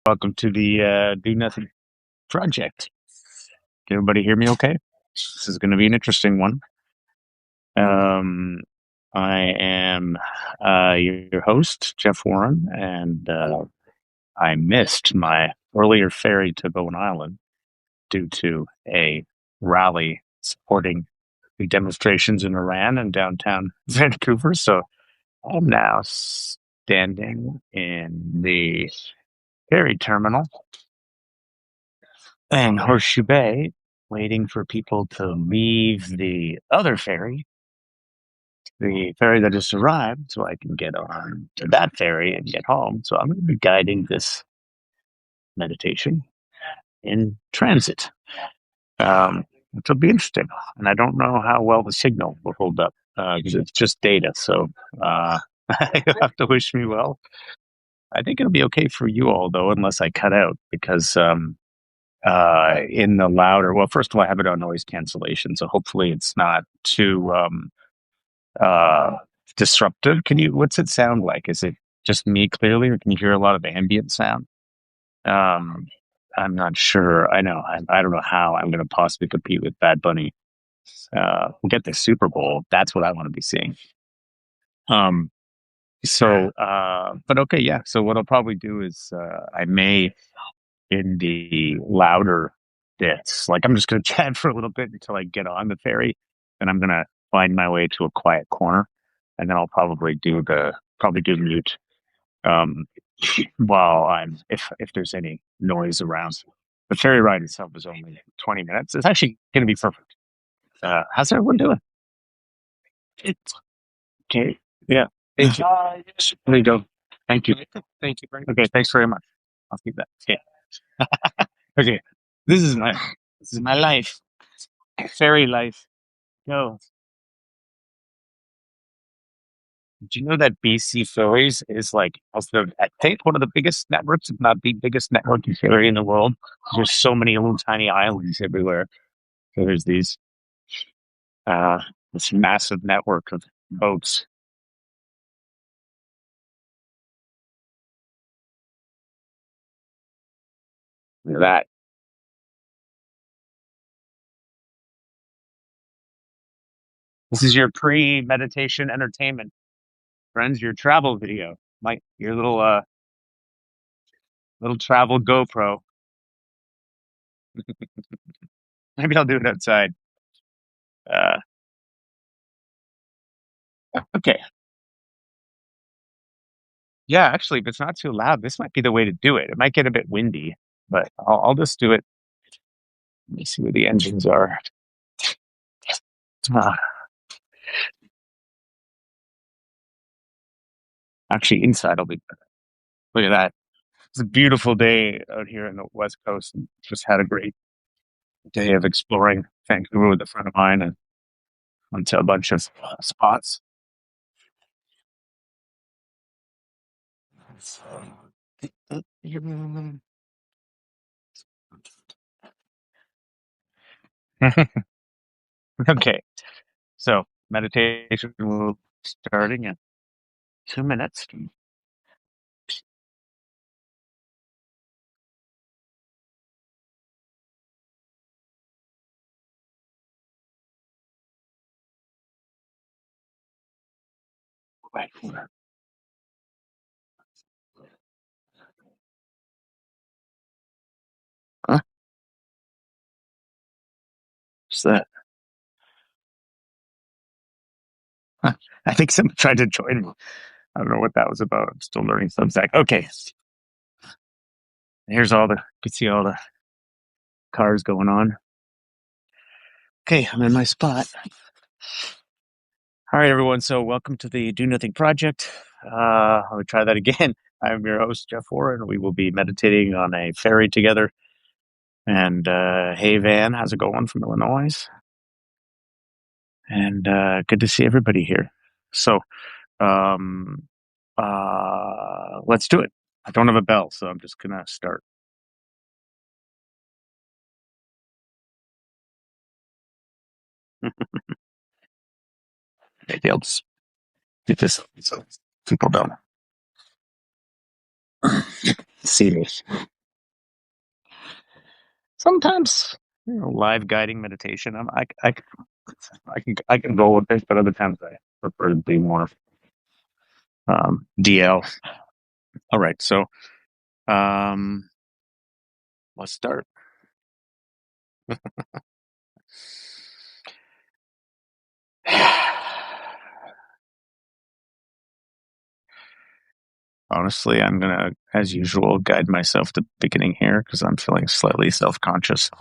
Welcome to the Do Nothing Project. Can everybody hear me okay? This is going to be an interesting one. Um, I am your host, Jeff Warren, and I missed my earlier ferry to Bowen Island due to a rally supporting the demonstrations in Iran and downtown Vancouver. So I'm now standing in the ferry terminal in Horseshoe Bay, waiting for people to leave the other ferry, the ferry that just arrived, so I can get on to that ferry and get home. So I'm going to be guiding this meditation in transit. Which will be interesting. And I don't know how well the signal will hold up because it's just data. So you have to wish me well. I think it'll be okay for you all, though, unless I cut out because in the louder. Well, first of all, I have it on noise cancellation, so hopefully it's not too uh, disruptive. Can you? What's it sound like? Is it just me clearly, or can you hear a lot of ambient sound? Um, I'm not sure. I know. I don't know how I'm going to possibly compete with Bad Bunny. We'll get the Super Bowl. That's what I want to be seeing. Um, but okay, yeah. So what I'll probably do is I may in the louder bits. Like I'm just going to chat for a little bit until I get on the ferry, and I'm going to find my way to a quiet corner, and then I'll probably do mute um, while I'm if there's any noise around. The ferry ride itself is only 20 minutes. It's actually going to be perfect. How's everyone doing? It's okay. Yeah. Thank you. Yes. There you go. Thank you. Thank you very much. Okay. Thanks very much. I'll keep that. Okay. Okay. This is my life. Fairy life. Go. Did you know that BC Ferries is like also I think one of the biggest networks, if not the biggest network of ferry in the world? There's so many little tiny islands everywhere. So there's uh this massive network of boats. Look at that. This is your pre-meditation entertainment, friends. Your travel video, your little travel GoPro. Maybe I'll do it outside. Uh, okay. Yeah, actually, if it's not too loud, this might be the way to do it. It might get a bit windy, but I'll just do it. Let me see where the engines are. Ah, actually, inside will be better. Look at that. It's a beautiful day out here in the West Coast. And just had a great day of exploring Vancouver with a friend of mine and went to a bunch of spots. Okay, so meditation will be starting in 2 minutes. Right. Huh? What's that? Huh. I think someone tried to join me. I don't know what that was about. I'm still learning Substack. Okay, here's all the, you can see all the cars going on. Okay, I'm in my spot. All right, everyone. So welcome to the Do Nothing Project. I'll try that again. I'm your host, Jeff Warren. We will be meditating on a ferry together. And hey, Van, how's it going from Illinois? And good to see everybody here. So um, let's do it. I don't have a bell, so I'm just going to start. Maybe I'll just do this so people don't see me. Sometimes, live guiding meditation. I can go with it, but other times I prefer to be more DL. All right, so um, let's start. Honestly, I'm gonna, as usual, guide myself to the beginning here because I'm feeling slightly self-conscious.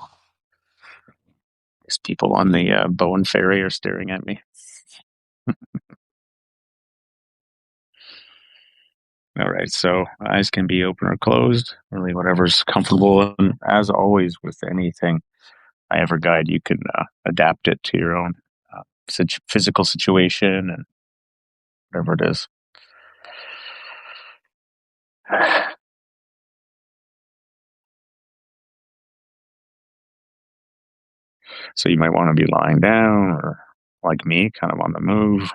These people on the bow and ferry are staring at me. All right, so eyes can be open or closed, really whatever's comfortable. And as always, with anything I ever guide, you can adapt it to your own physical situation and whatever it is. So you might want to be lying down or like me, kind of on the move.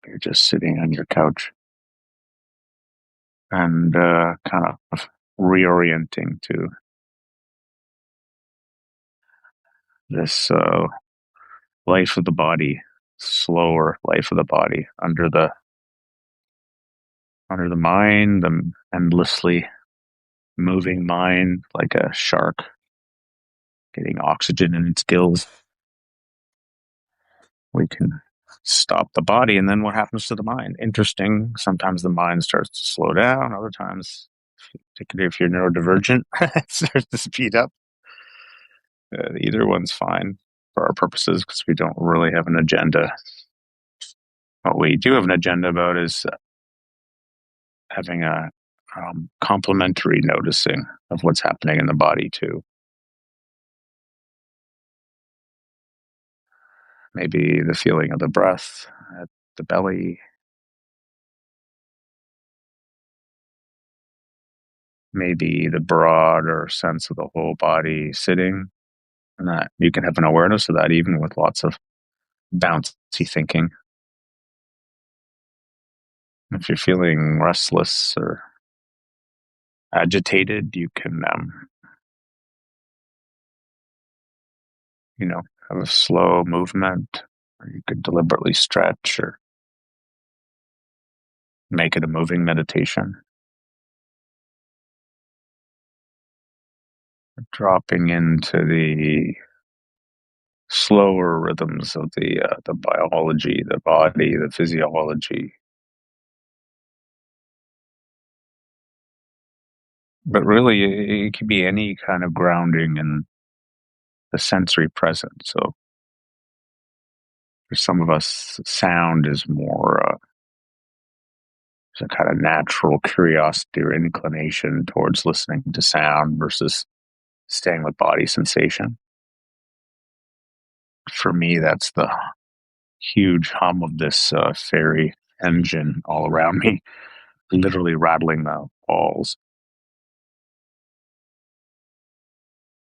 You're just sitting on your couch and kind of reorienting to this life of the body, slower life of the body under the mind, the endlessly moving mind like a shark getting oxygen in its gills. We can stop the body, and then what happens to the mind? Interesting. Sometimes the mind starts to slow down. Other times, particularly if you're neurodivergent, it starts to speed up. Either one's fine for our purposes because we don't really have an agenda. What we do have an agenda about is having a complementary noticing of what's happening in the body too. Maybe the feeling of the breath at the belly, maybe the broader sense of the whole body sitting, and that you can have an awareness of that even with lots of bouncy thinking. If you're feeling restless or agitated, you can, have a slow movement, or you could deliberately stretch or make it a moving meditation. Dropping into the slower rhythms of the biology, the body, the physiology. But really, it can be any kind of grounding in the sensory present. So for some of us, sound is more a kind of natural curiosity or inclination towards listening to sound versus staying with body sensation. For me, that's the huge hum of this ferry engine all around me, literally rattling the walls.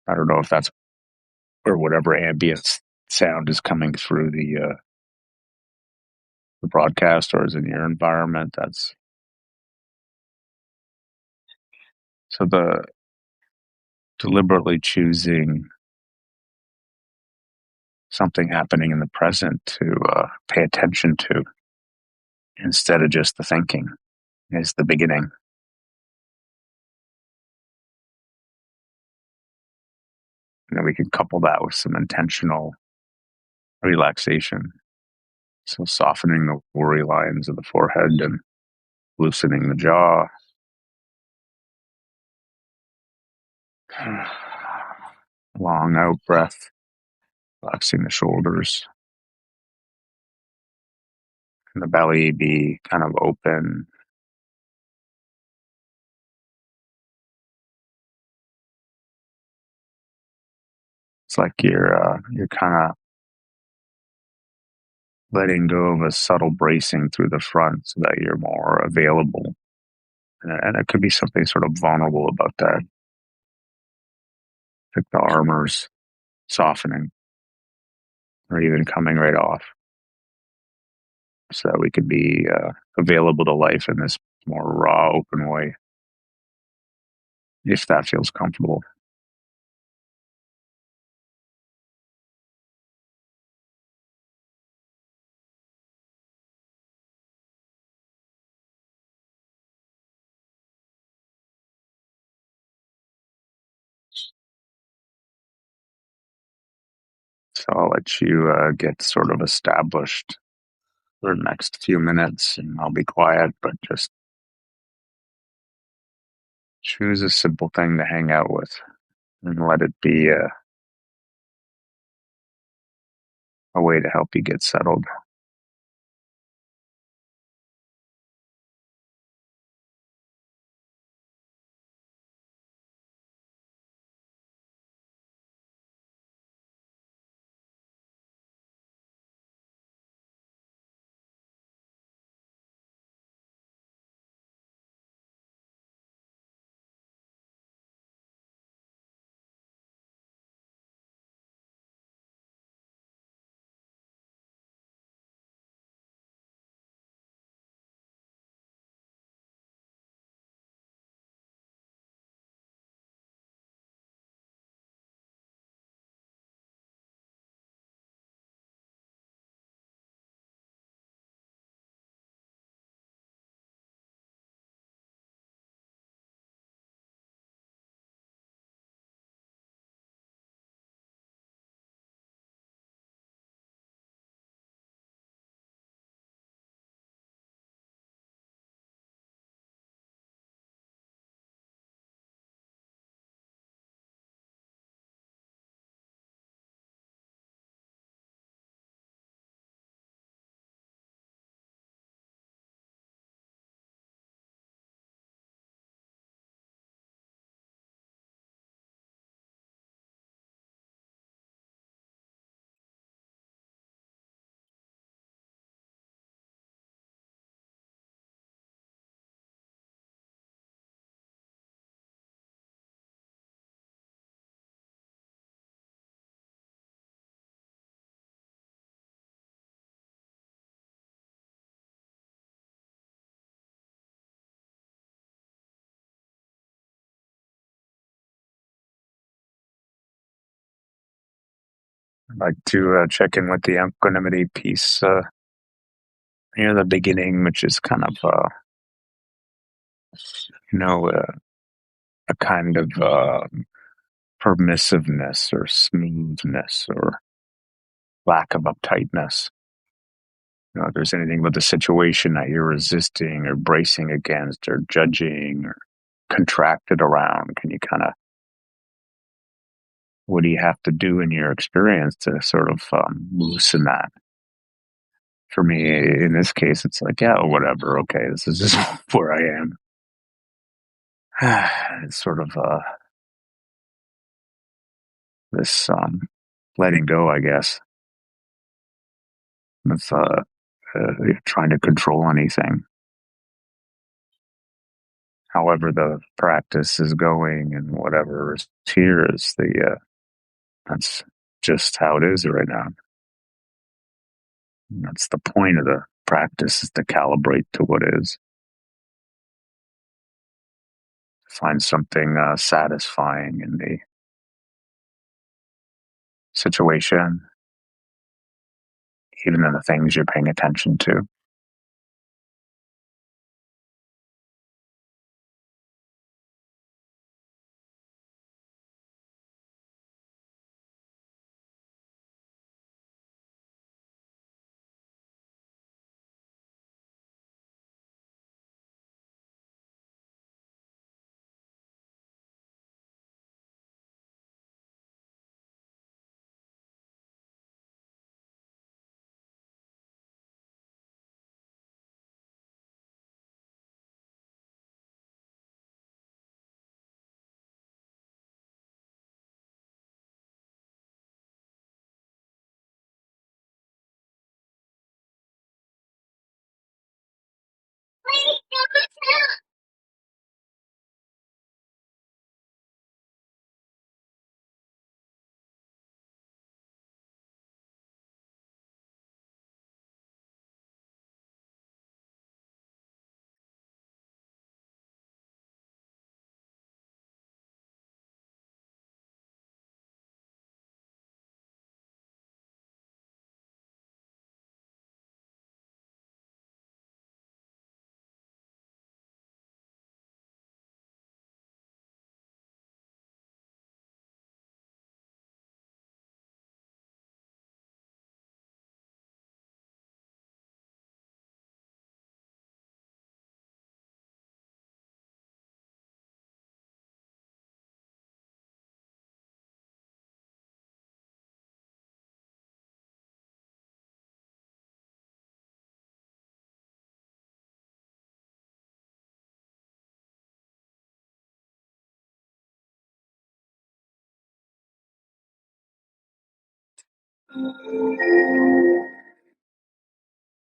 I don't know if that's or whatever ambient sound is coming through the broadcast or is in your environment. That's so the deliberately choosing something happening in the present to pay attention to instead of just the thinking is the beginning. And then we can couple that with some intentional relaxation. So softening the worry lines of the forehead and loosening the jaw. Long out breath, relaxing the shoulders. And the belly be kind of open. It's like you're kind of letting go of a subtle bracing through the front so that you're more available. And it could be something sort of vulnerable about that. Like the armors softening or even coming right off so that we could be available to life in this more raw, open way if that feels comfortable. So I'll let you get sort of established for the next few minutes, and I'll be quiet, but just choose a simple thing to hang out with and let it be a way to help you get settled. I'd like to check in with the equanimity piece near the beginning, which is kind of, you know, a kind of permissiveness or smoothness or lack of uptightness. If there's anything about the situation that you're resisting or bracing against or judging or contracted around, can you kind of, what do you have to do in your experience to sort of loosen that? For me, in this case, it's like, yeah, whatever. Okay, this is just where I am. It's sort of this letting go, I guess, of trying to control anything. However, the practice is going and whatever is here is that's just how it is right now. And that's the point of the practice, is to calibrate to what is. Find something satisfying in the situation, even in the things you're paying attention to.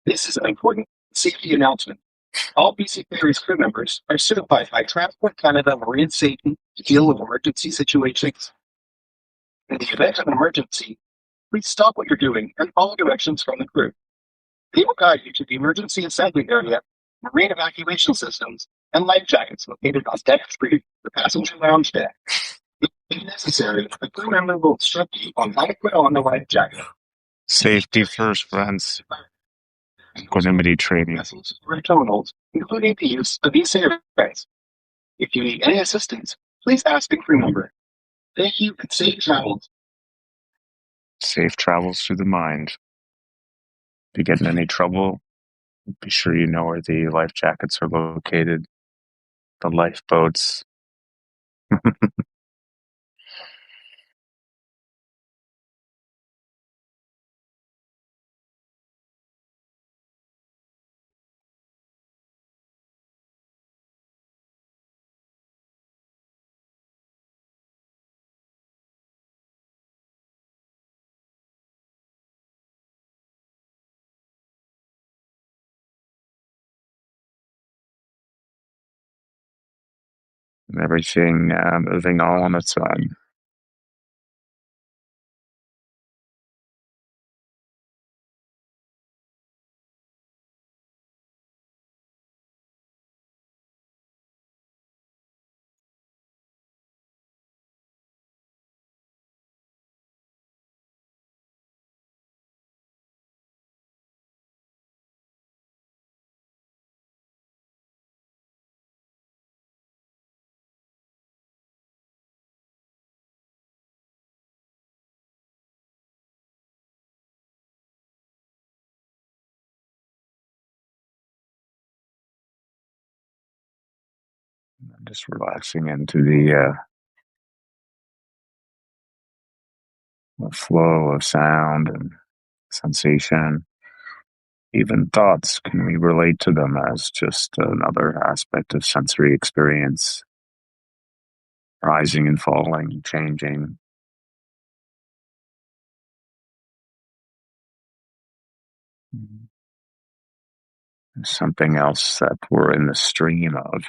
This is an important safety announcement. All BC Ferries crew members are certified by Transport Canada Marine Safety to deal with emergency situations. In the event of an emergency, please stop what you're doing and follow directions from the crew. They will guide you to the emergency assembly area, marine evacuation systems, and life jackets located on deck 3, the passenger lounge deck. If necessary, a crew member will instruct you on how to put on the life jacket. Safety first, friends. Equanimity training. Vessels or terminals, including the use of these airbags. If you need any assistance, please ask a crew member. Thank you and safe travels. Safe travels through the mind. If you get in any trouble, be sure you know where the life jackets are located, the lifeboats. And everything moving all on its own. Just relaxing into the flow of sound and sensation. Even thoughts, can we relate to them as just another aspect of sensory experience? Rising and falling, changing. Something else that we're in the stream of.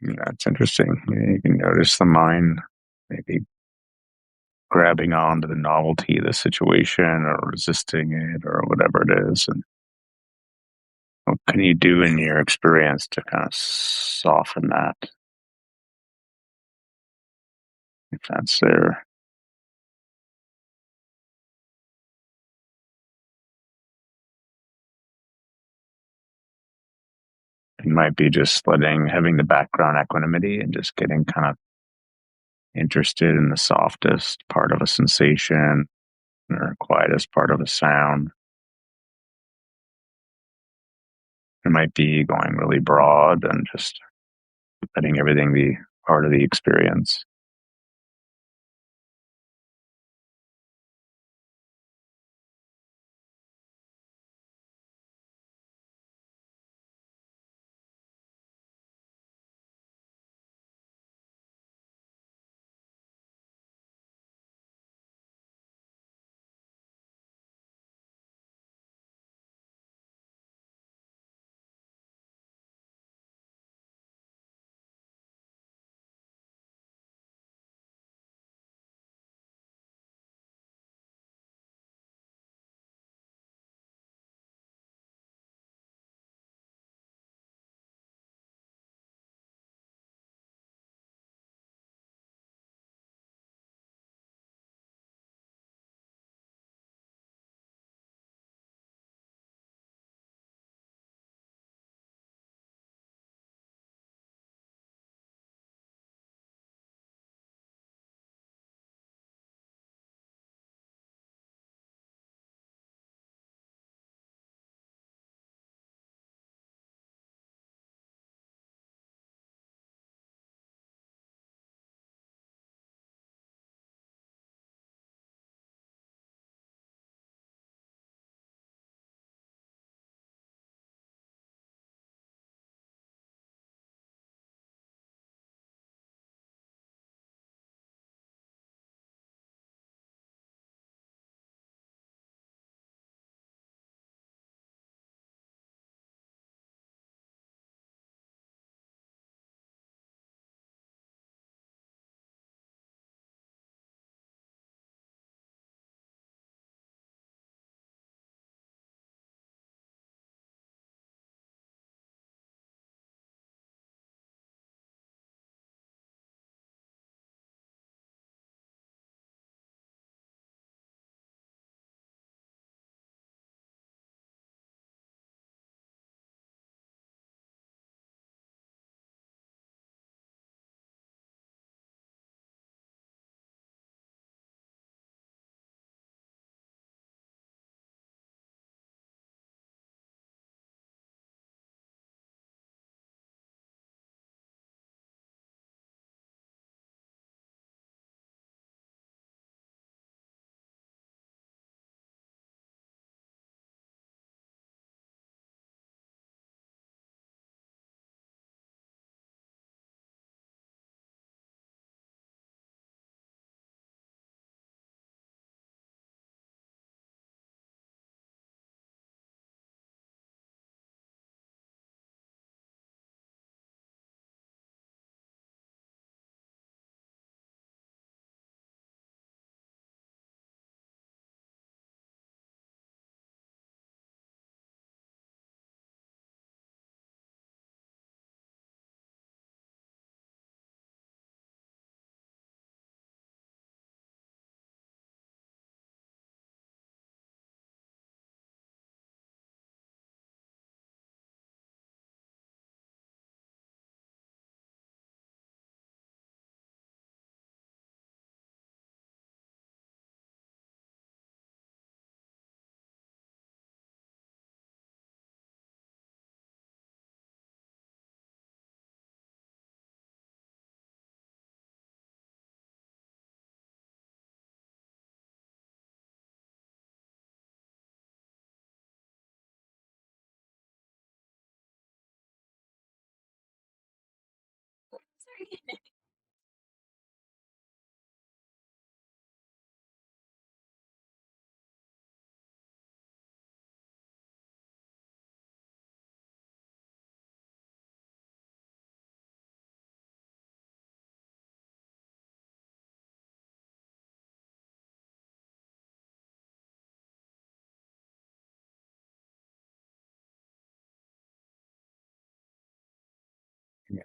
Yeah, it's interesting. You can notice the mind maybe grabbing on to the novelty of the situation or resisting it or whatever it is. And what can you do in your experience to kind of soften that? if that's there. It might be just having the background equanimity and just getting kind of interested in the softest part of a sensation or quietest part of a sound. It might be going really broad and just letting everything be part of the experience.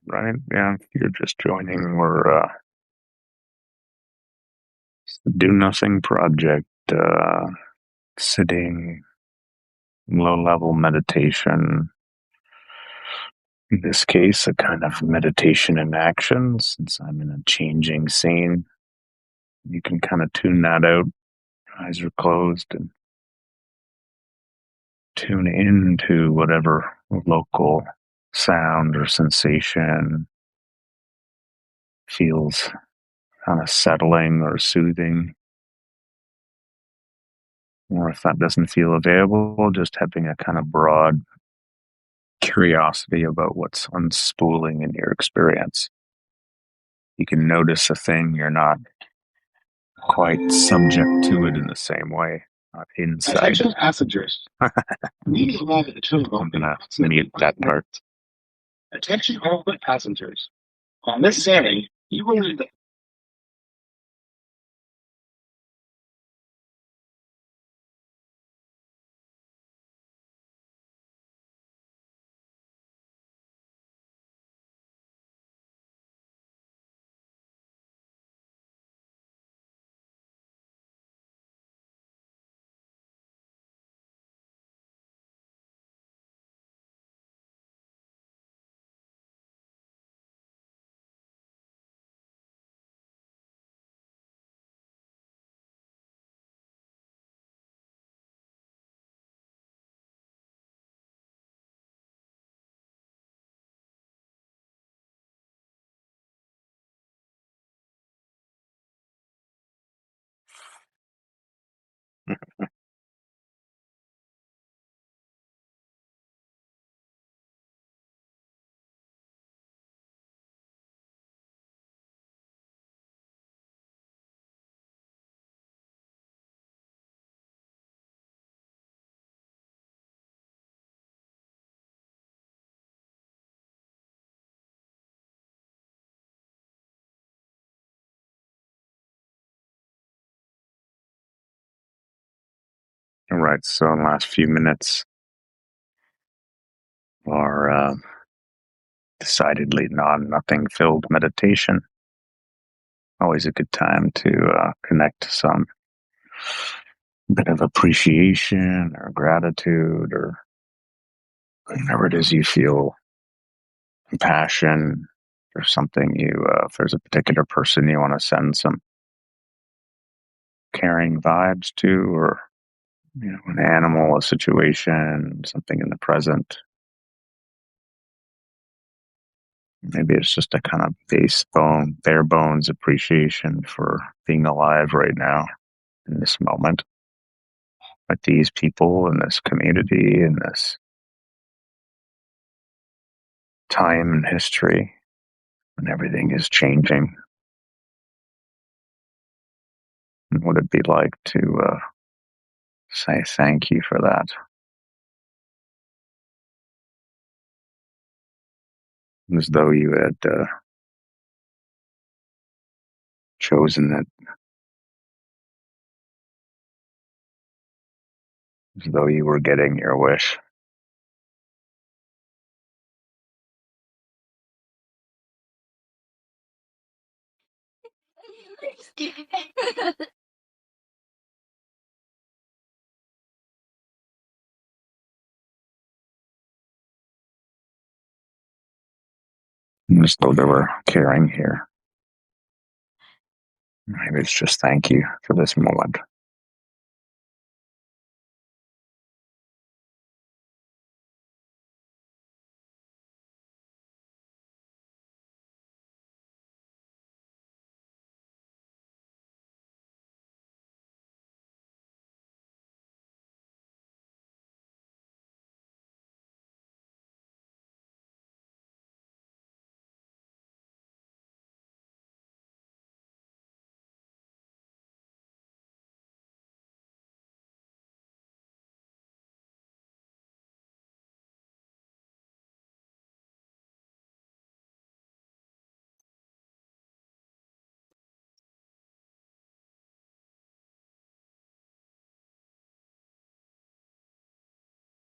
Right? Yeah, you're just joining or do nothing project, sitting, low level meditation. In this case, a kind of meditation in action, since I'm in a changing scene. You can kind of tune that out. Eyes are closed and tune into whatever local sound or sensation feels kind of settling or soothing. Or if that doesn't feel available, just having a kind of broad curiosity about what's unspooling in your experience. You can notice a thing, you're not quite subject to it in the same way, not inside. Attention passengers. We will arrive at the terminal. I'm gonna mute that part. Attention all but passengers. On this sailing, you will need the All right, so in the last few minutes are decidedly nothing filled meditation. Always a good time to connect to some bit of appreciation or gratitude or whatever it is you feel, compassion or something if there's a particular person you want to send some caring vibes to, or an animal, a situation, something in the present. Maybe it's just a kind of bare bones appreciation for being alive right now in this moment with these people in this community in this time in history when everything is changing. And what it'd be like to say thank you for that. As though you had chosen it, as though you were getting your wish. As though they were caring here. Maybe it's just thank you for this moment.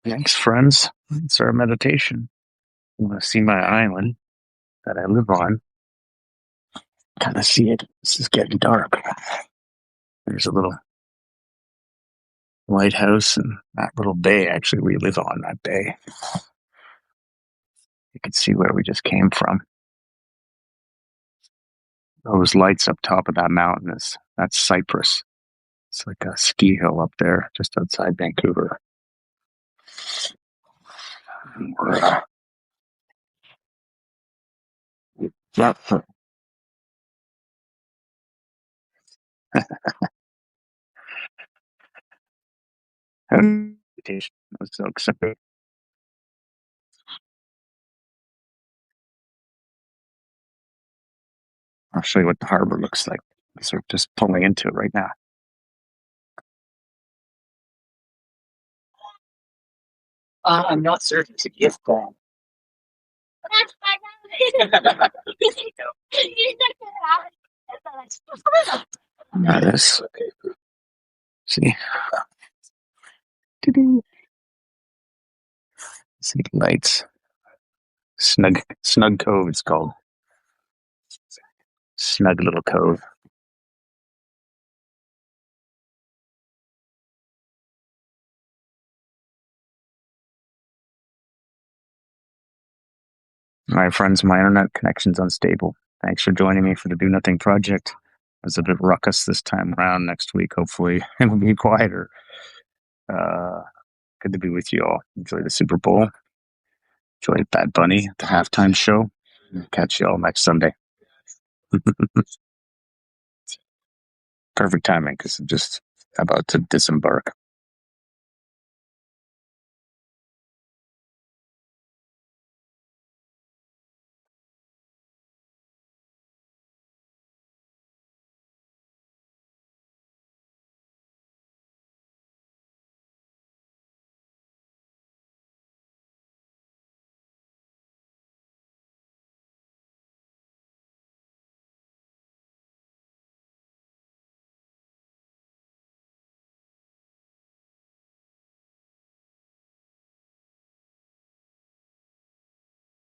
Thanks, friends. It's our meditation. You want to see my island that I live on? Kind of see it. This is getting dark. There's a little lighthouse and that little bay. Actually, we live on that bay. You can see where we just came from. Those lights up top of that mountain that's Cypress. It's like a ski hill up there just outside Vancouver. Yeah. Meditation. So excited. I'll show you what the harbor looks like. So we're just pulling into it right now. I'm not certain to gift that. This. See? See lights. Snug Cove, it's called. Snug little cove. My friends, my internet connection's unstable. Thanks for joining me for the Do Nothing project. It was a bit ruckus this time around. Next week, hopefully, it will be quieter. Good to be with you all. Enjoy the Super Bowl. Enjoy Bad Bunny, the halftime show. Catch you all next Sunday. Perfect timing because I'm just about to disembark.